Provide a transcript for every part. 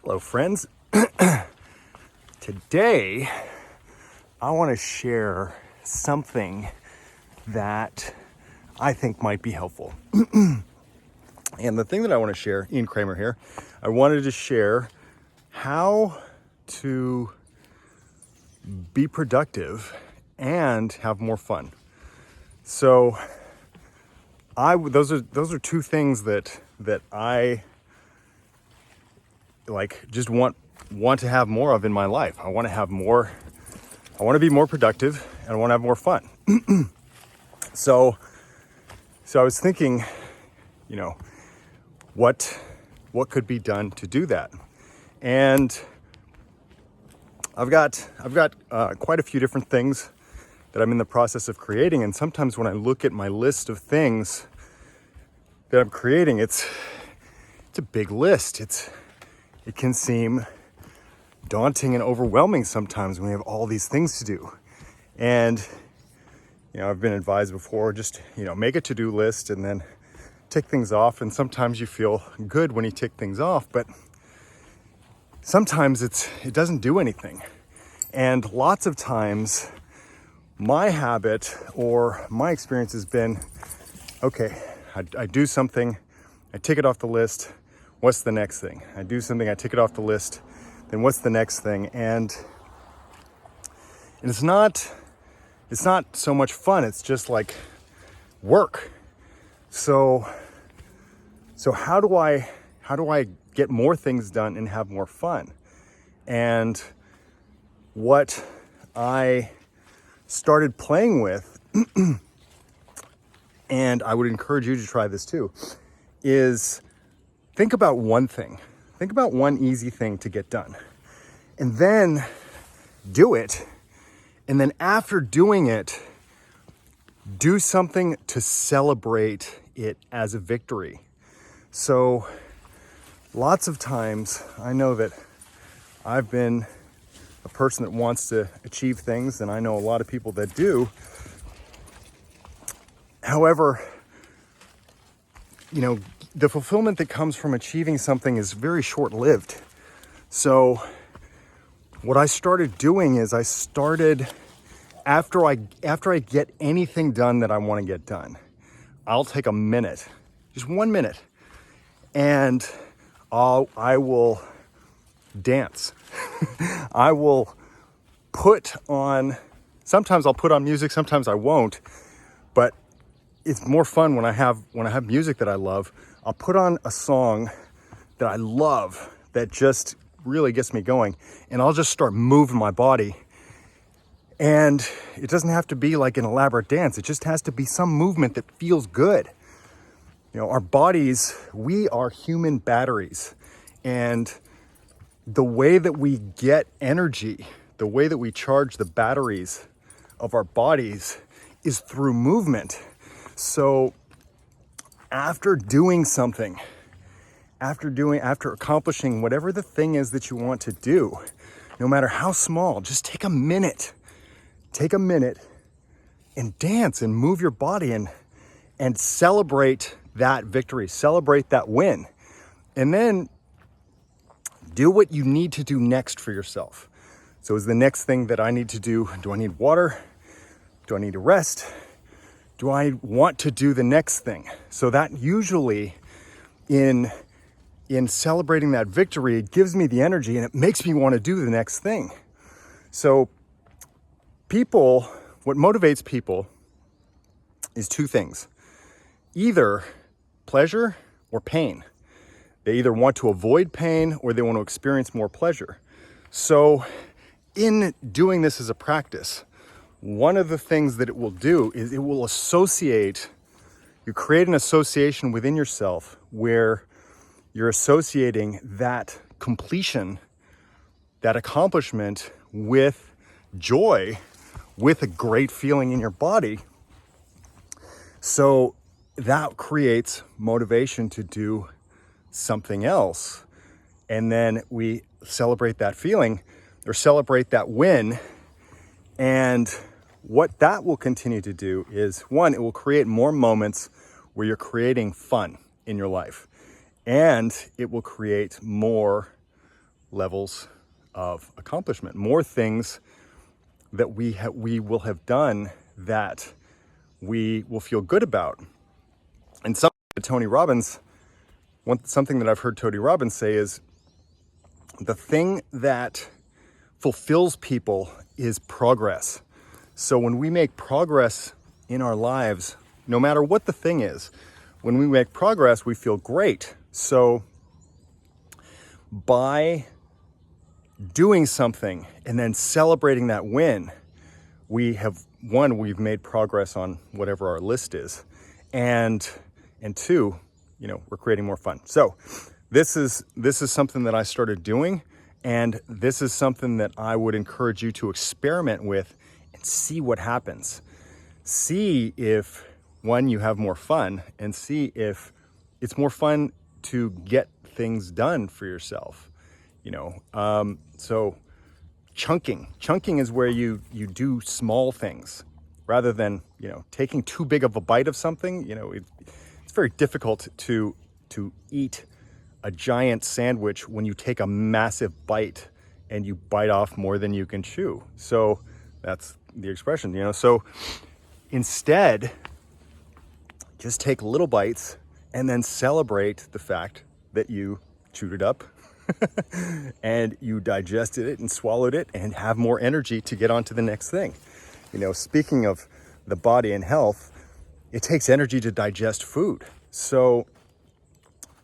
Hello, friends. Today, I want to share something that I think might be helpful. And the thing that I want to share, Ian Kramer here, I wanted to share how to be productive and have more fun. So, those are two things that I just want to have more of in my life. I want to be more productive, and I want to have more fun. So I was thinking, what could be done to do that? And I've got quite a few different things that I'm in the process of creating. And sometimes when I look at my list of things that I'm creating, it's a big list. It can seem daunting and overwhelming sometimes when we have all these things to do. And, I've been advised before, just, make a to-do list and then tick things off. And sometimes you feel good when you tick things off, but sometimes it doesn't do anything. And lots of times my habit or my experience has been, okay, I do something, I tick it off the list. What's the next thing? I do something, I tick it off the list, then what's the next thing? And it's not so much fun, it's just like work. So how do I get more things done and have more fun? And what I started playing with, and I would encourage you to try this too, is think about one thing. Think about one easy thing to get done. And then do it. And then after doing it, do something to celebrate it as a victory. So lots of times, I know that I've been a person that wants to achieve things, and I know a lot of people that do. However, the fulfillment that comes from achieving something is very short-lived. So what I started doing is after I get anything done that I want to get done, I'll take a minute, just 1 minute, and I will dance. I will sometimes I'll put on music, sometimes I won't, but it's more fun when I have music that I love. I'll put on a song that I love that just really gets me going, and I'll just start moving my body. And it doesn't have to be like an elaborate dance. It just has to be some movement that feels good. Our bodies, we are human batteries. And the way that we get energy, the way that we charge the batteries of our bodies is through movement. So after doing something, after accomplishing whatever the thing is that you want to do, no matter how small, just take a minute and dance and move your body and celebrate that victory, celebrate that win. And then do what you need to do next for yourself. So is the next thing that I need to do I need water? Do I need to rest? Do I want to do the next thing? So that usually in celebrating that victory, it gives me the energy and it makes me want to do the next thing. So what motivates people is two things: either pleasure or pain. They either want to avoid pain or they want to experience more pleasure. So in doing this as a practice, one of the things that it will do is it will you create an association within yourself where you're associating that completion, that accomplishment with joy, with a great feeling in your body. So that creates motivation to do something else. And then we celebrate that feeling or celebrate that win. And what that will continue to do is, one, it will create more moments where you're creating fun in your life. And it will create more levels of accomplishment, more things that we will have done that we will feel good about. And something that I've heard Tony Robbins say is the thing that fulfills people is progress. So when we make progress in our lives, no matter what the thing is, when we make progress, we feel great. So by doing something and then celebrating that win, we've made progress on whatever our list is. And two, we're creating more fun. So this is something that I started doing, and this is something that I would encourage you to experiment with and see what happens. See if, one, you have more fun, and see if it's more fun to get things done for yourself. So chunking is where you do small things rather than, taking too big of a bite of something. It's very difficult to eat a giant sandwich when you take a massive bite and you bite off more than you can chew. So that's the expression, So instead, just take little bites and then celebrate the fact that you chewed it up and you digested it and swallowed it and have more energy to get on to the next thing. Speaking of the body and health, it takes energy to digest food. So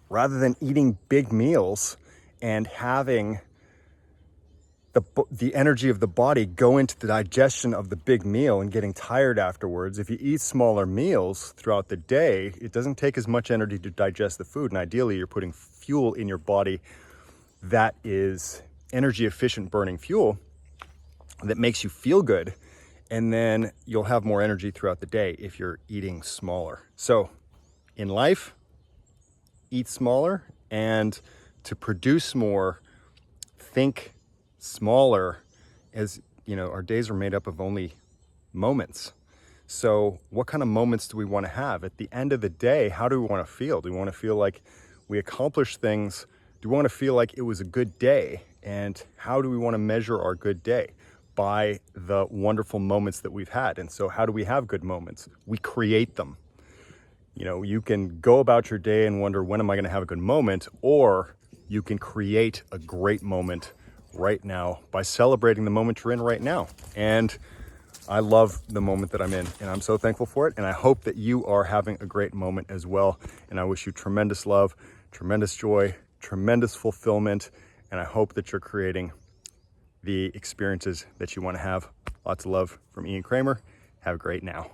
rather than eating big meals and having the energy of the body go into the digestion of the big meal and getting tired afterwards, if you eat smaller meals throughout the day, it doesn't take as much energy to digest the food. And ideally, you're putting fuel in your body that is energy efficient burning fuel that makes you feel good. And then you'll have more energy throughout the day if you're eating smaller. So in life, eat smaller, and to produce more, think smaller. As our days are made up of only moments. So what kind of moments do we want to have? At the end of the day, how do we want to feel? Do we want to feel like we accomplished things? Do we want to feel like it was a good day? And how do we want to measure our good day? By the wonderful moments that we've had. And so how do we have good moments? We create them. You can go about your day and wonder, when am I going to have a good moment? Or you can create a great moment right now by celebrating the moment you're in right now. And I love the moment that I'm in, and I'm so thankful for it. And I hope that you are having a great moment as well. And I wish you tremendous love, tremendous joy, tremendous fulfillment. And I hope that you're creating the experiences that you want to have. Lots of love from Ian Kramer. Have a great now.